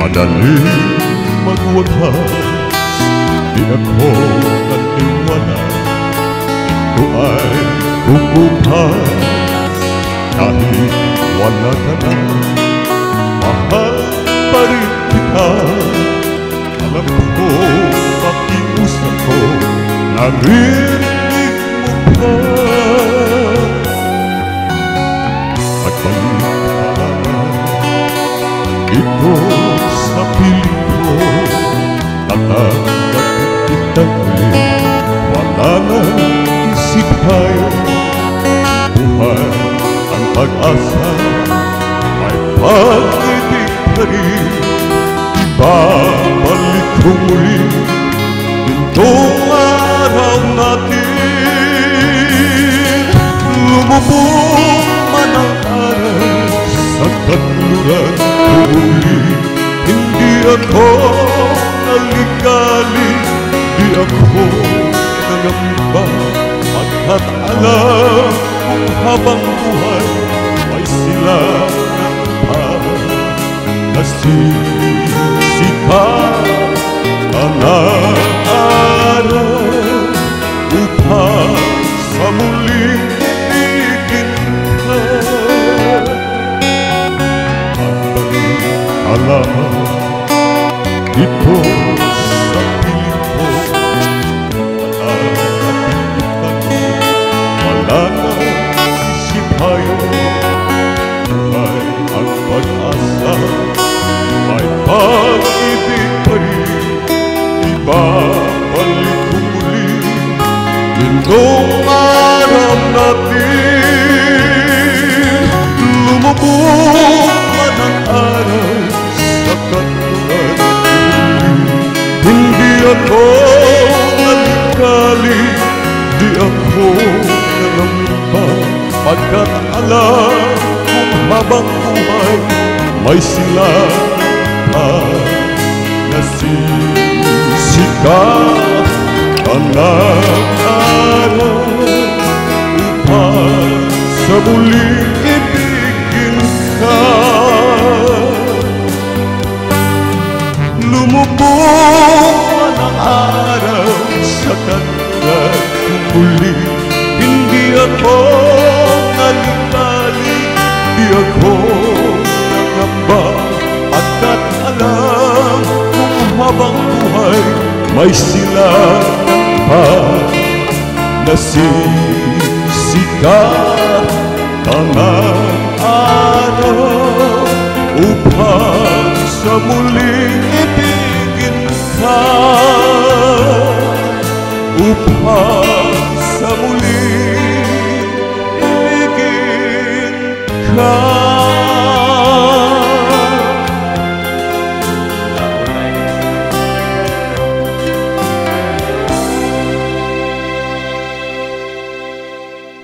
Madaling magwakas, di ako naniwala. Ito ay bubukas, kahit wala ka na. Mahal pa rin kita. Alam ko, pakiusap ko, naririnig mo pa. At balik ito sa piling ko, tatanggap kita ulit. Wala nang isip tayo, buhay ang pag-asa. May pag-ibig pa rin, ibabalik ko muli itong araw natin. Lumubog man ang araw sa kanluran ko muli. Hindi ako naligali, di ako nangamba, pagkat alam kung habang buhay ay sila ng pa. Nasisikat ang araw upang sa muling ibigin ka. Alam ito sa piling ko, matatapit wala na isip tayo. Buhay ang pag-asa, may pag-ibig pa rin, ibabalik ko muli itong araw natin. Lumubog man ang araw sa kanluran ko muli. Hindi ako naligali, di ako nangamba, pagkat alam kung habang buhay may sila pa. Nasisikat ang araw upang sa muling ibigin ka. Lumubog man ang araw sa kanluran ko muli. Hindi ako naligali, di ako nangamba, pagkat alam kung habang buhay may sila pa. Nasisikat ang araw upang sa muling ibigin ka. Upang